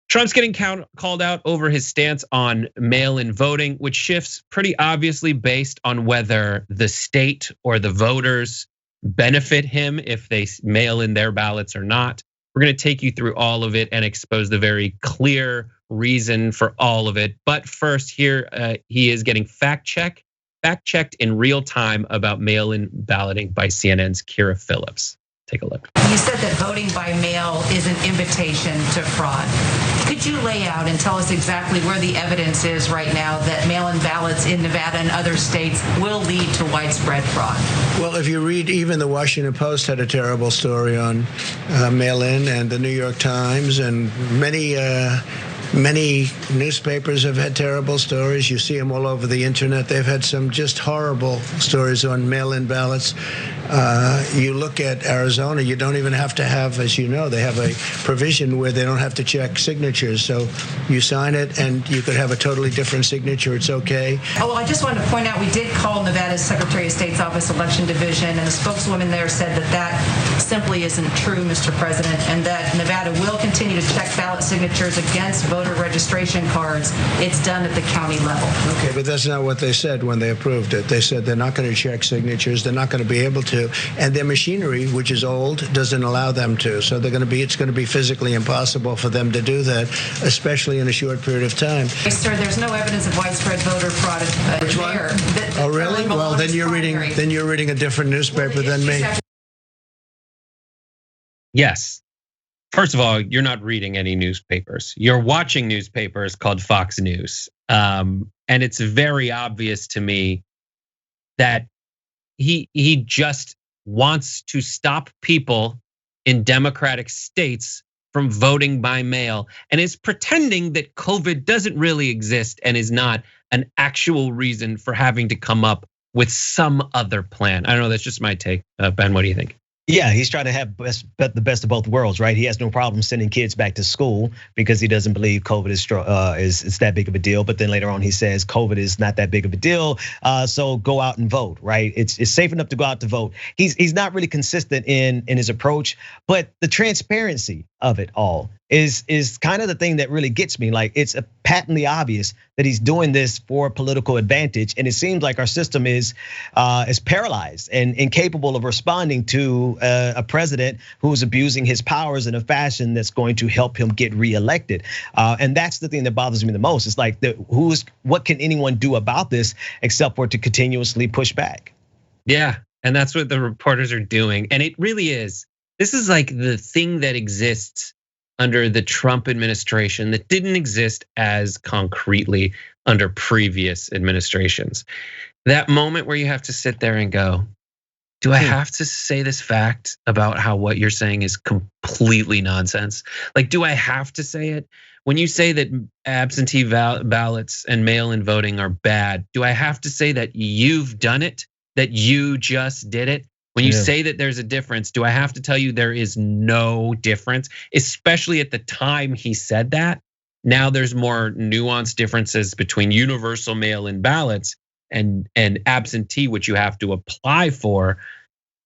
Trump's getting called out over his stance on mail-in voting, which shifts pretty obviously based on whether the state or the voters benefit him if they mail in their ballots or not. We're gonna take you through all of it and expose the very clear reason for all of it. But first, here he is getting fact-checked in real time about mail-in balloting by CNN's Kyra Phillips. Take a look. You said that voting by mail is an invitation to fraud. Could you lay out and tell us exactly where the evidence is right now that mail-in ballots in Nevada and other states will lead to widespread fraud? Well, if you read, even the Washington Post had a terrible story on mail-in, and the New York Times, and many newspapers have had terrible stories. You see them all over the internet. They've had some just horrible stories on mail-in ballots. You look at Arizona, you don't even have to have, as you know, they have a provision where they don't have to check signatures. So you sign it and you could have a totally different signature. It's okay. Oh, well, I just wanted to point out we did call Nevada's Secretary of State's Office Election Division, and the spokeswoman there said that that simply isn't true, Mr. President, and that Nevada will continue to check ballot signatures against voter registration cards. It's done at the county level. Okay, but that's not what they said when they approved it. They said they're not going to check signatures. They're not going to be able to. And their machinery, which is old, doesn't allow them to. So it's going to be physically impossible for them to do that, especially in a short period of time. Hey, sir, there's no evidence of widespread voter fraud there. Oh, really? Well, then you're reading a different newspaper than me. Yes. First of all, you're not reading any newspapers. You're watching newspapers called Fox News. And it's very obvious to me that he just wants to stop people in Democratic states from voting by mail and is pretending that COVID doesn't really exist and is not an actual reason for having to come up with some other plan. I don't know, that's just my take. Ben, what do you think? Yeah, he's trying to have the best of both worlds, right? He has no problem sending kids back to school because he doesn't believe COVID is that big of a deal. But then later on, he says COVID is not that big of a deal, so go out and vote, right? It's safe enough to go out to vote. He's not really consistent in his approach, but the transparency of it all is kind of the thing that really gets me. Like, it's patently obvious that he's doing this for political advantage, and it seems like our system is paralyzed and incapable of responding to a president who's abusing his powers in a fashion that's going to help him get reelected. And that's the thing that bothers me the most. It's like, what can anyone do about this except for to continuously push back? Yeah, and that's what the reporters are doing, and it really is. This is like the thing that exists under the Trump administration that didn't exist as concretely under previous administrations. That moment where you have to sit there and go, do I have to say this fact about how what you're saying is completely nonsense? Like, do I have to say it? When you say that absentee ballots and mail-in voting are bad, do I have to say that you've done it, that you just did it? When you say that there's a difference, do I have to tell you there is no difference? Especially at the time he said that. Now there's more nuanced differences between universal mail-in ballots and absentee, which you have to apply for.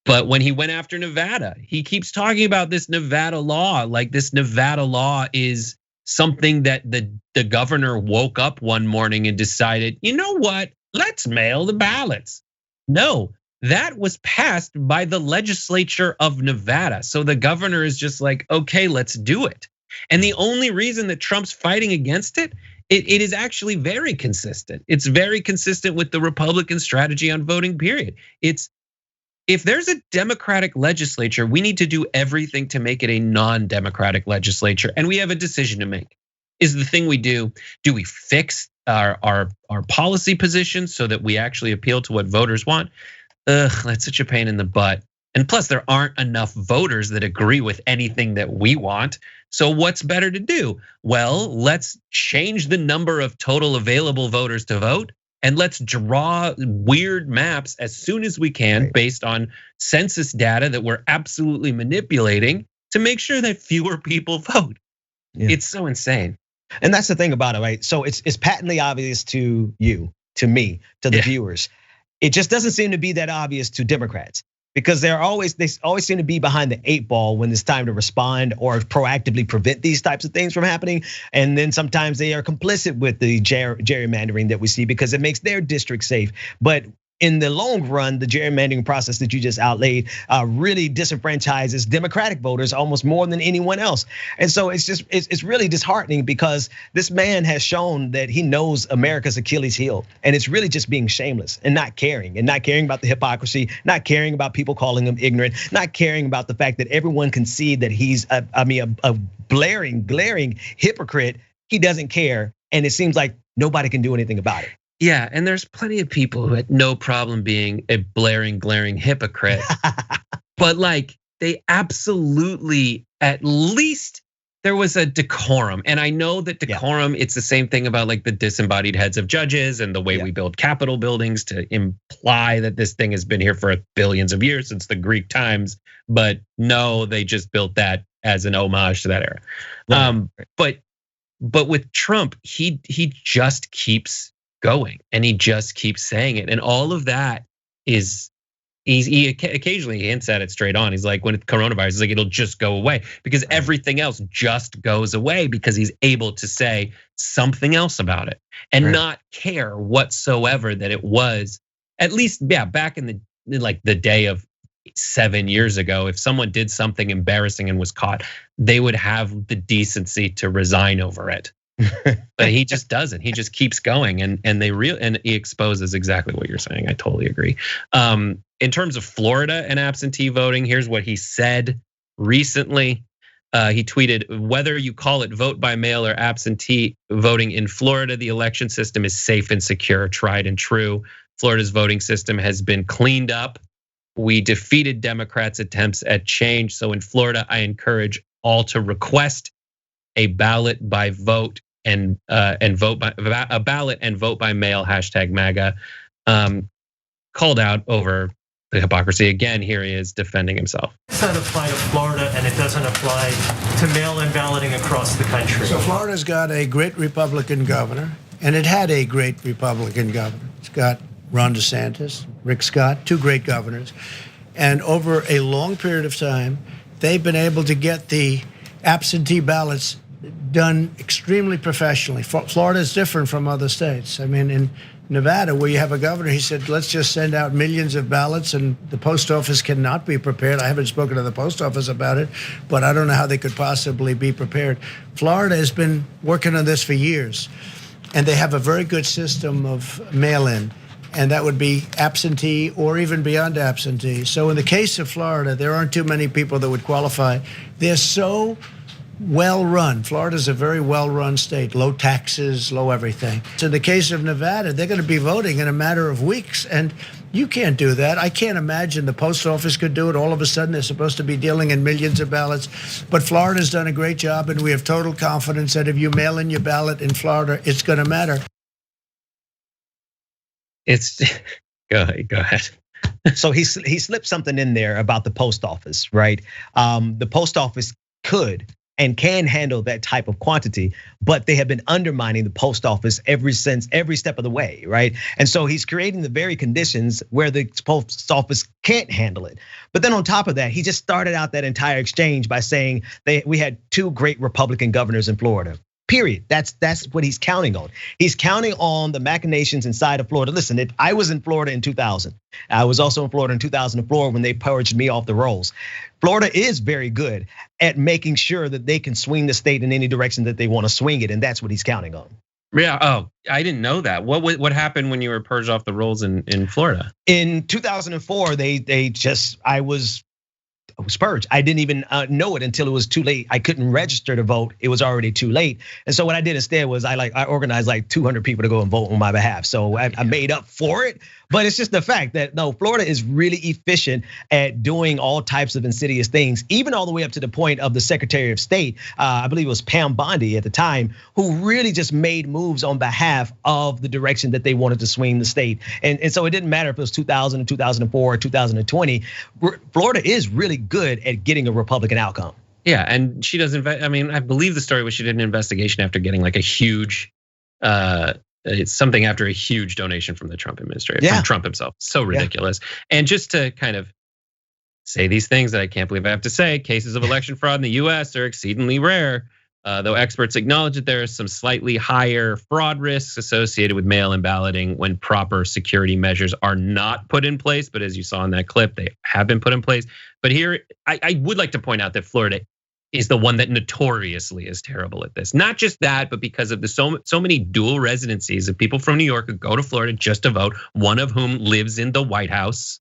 But when he went after Nevada, he keeps talking about this Nevada law, like this Nevada law is something that the governor woke up one morning and decided, you know what, let's mail the ballots. No. That was passed by the legislature of Nevada. So the governor is just like, okay, let's do it. And the only reason that Trump's fighting against it is actually very consistent. It's very consistent with the Republican strategy on voting, period. It's, if there's a Democratic legislature, we need to do everything to make it a non-Democratic legislature. And we have a decision to make. Is the thing we do we fix our policy positions so that we actually appeal to what voters want? That's such a pain in the butt. And plus, there aren't enough voters that agree with anything that we want. So what's better to do? Well, let's change the number of total available voters to vote, and let's draw weird maps as soon as we can based on census data that we're absolutely manipulating to make sure that fewer people vote. Yeah. It's so insane. And that's the thing about it, right? So it's patently obvious to you, to me, to the viewers. It just doesn't seem to be that obvious to Democrats. because they always seem to be behind the 8 ball when it's time to respond or proactively prevent these types of things from happening. And then sometimes they are complicit with the gerrymandering that we see because it makes their district safe. But in the long run, the gerrymandering process that you just outlaid really disenfranchises Democratic voters almost more than anyone else. And so it's really disheartening because this man has shown that he knows America's Achilles heel, and it's really just being shameless and not caring about the hypocrisy, not caring about people calling him ignorant, not caring about the fact that everyone can see that he's a glaring hypocrite. He doesn't care, and it seems like nobody can do anything about it. Yeah, and there's plenty of people who had no problem being a glaring hypocrite. But like they absolutely, at least there was a decorum. And I know that decorum, it's the same thing about like the disembodied heads of judges and the way we build Capitol buildings to imply that this thing has been here for billions of years since the Greek times. But no, they just built that as an homage to that era. But with Trump, he just keeps going and he just keeps saying it, and all of that is he occasionally hints at it straight on. He's like, when it's coronavirus, he's like, it'll just go away because everything else just goes away because he's able to say something else about it and not care whatsoever that it was, at least back in the day of 7 years ago, if someone did something embarrassing and was caught, they would have the decency to resign over it. But he just doesn't. He just keeps going, and he exposes exactly what you're saying. I totally agree. In terms of Florida and absentee voting, here's what he said recently. He tweeted, "Whether you call it vote by mail or absentee voting in Florida, the election system is safe and secure, tried and true. Florida's voting system has been cleaned up. We defeated Democrats' attempts at change. So in Florida, I encourage all to request a ballot by vote and vote by a ballot and vote by mail #MAGA." Called out over the hypocrisy. Again, here he is defending himself. Does that apply to Florida and it doesn't apply to mail-in balloting across the country? So Florida's got a great Republican governor, and it had a great Republican governor. It's got Ron DeSantis, Rick Scott, 2 great governors. And over a long period of time, they've been able to get the absentee ballots done extremely professionally. Florida is different from other states. I mean, in Nevada, where you have a governor, he said, let's just send out millions of ballots and the post office cannot be prepared. I haven't spoken to the post office about it, but I don't know how they could possibly be prepared. Florida has been working on this for years, and they have a very good system of mail-in, and that would be absentee or even beyond absentee. So in the case of Florida, there aren't too many people that would qualify. They're so well run. Florida's a very well run state, low taxes, low everything. So in the case of Nevada, they're going to be voting in a matter of weeks, and you can't do that. I can't imagine the post office could do it. All of a sudden, they're supposed to be dealing in millions of ballots. But Florida's done a great job, and we have total confidence that if you mail in your ballot in Florida, it's going to matter. Go ahead. So he slipped something in there about the post office, right? The post office could and can handle that type of quantity, but they have been undermining the post office every step of the way, right? And so he's creating the very conditions where the post office can't handle it. But then on top of that, he just started out that entire exchange by saying we had 2 great Republican governors in Florida. Period. That's what he's counting on. He's counting on the machinations inside of Florida. Listen, I was in Florida in 2000. I was also in Florida in 2004 when they purged me off the rolls. Florida is very good at making sure that they can swing the state in any direction that they want to swing it, and that's what he's counting on. Yeah. Oh, I didn't know that. What happened when you were purged off the rolls in Florida? In 2004, I was purged. I didn't even know it until it was too late. I couldn't register to vote. It was already too late. And so what I did instead was I organized like 200 people to go and vote on my behalf. So I made up for it. But it's just the fact that no, Florida is really efficient at doing all types of insidious things, even all the way up to the point of the Secretary of State, I believe it was Pam Bondi at the time, who really just made moves on behalf of the direction that they wanted to swing the state. And so it didn't matter if it was 2000 or 2004 or 2020. Florida is really good at getting a Republican outcome. Yeah, and she doesn't. I mean, I believe the story was she did an investigation after getting like a huge, it's something after a huge donation from the Trump administration, from Trump himself. So ridiculous. And just to kind of say these things that I can't believe I have to say. Cases of election fraud in the US are exceedingly rare, though experts acknowledge that there are some slightly higher fraud risks associated with mail-in balloting when proper security measures are not put in place. But as you saw in that clip, they have been put in place. But here, I would like to point out that Florida is the one that notoriously is terrible at this. Not just that, but because of the so many dual residencies of people from New York who go to Florida just to vote, one of whom lives in the White House.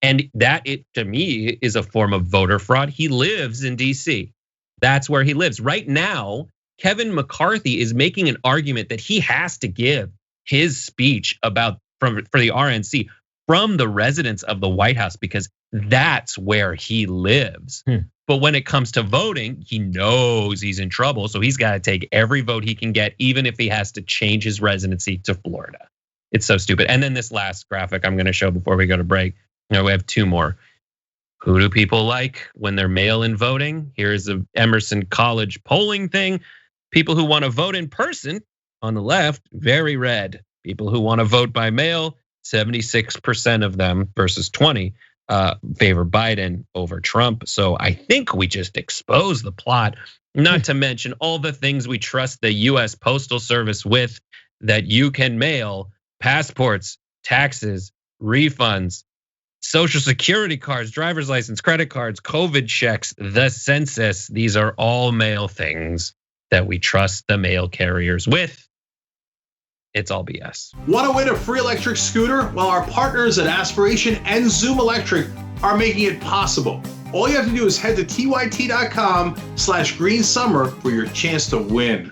And that, to me, is a form of voter fraud. He lives in DC. That's where he lives. Right now, Kevin McCarthy is making an argument that he has to give his speech for the RNC from the residence of the White House because that's where he lives. But when it comes to voting, he knows he's in trouble. So he's got to take every vote he can get, even if he has to change his residency to Florida. It's so stupid. And then this last graphic I'm going to show before we go to break. We have two more. Who do people like when they're mail-in voting? Here's the Emerson College polling thing. People who want to vote in person on the left, very red. People who want to vote by mail, 76% of them versus 20 favor Biden over Trump. So I think we just exposed the plot, not to mention all the things we trust the US Postal Service with, that you can mail passports, taxes, refunds, Social Security cards, driver's license, credit cards, COVID checks, the census. These are all mail things that we trust the mail carriers with. It's all BS. Want to win a free electric scooter? Well, our partners at Aspiration and Zoom Electric are making it possible. All you have to do is head to tyt.com/greensummer for your chance to win.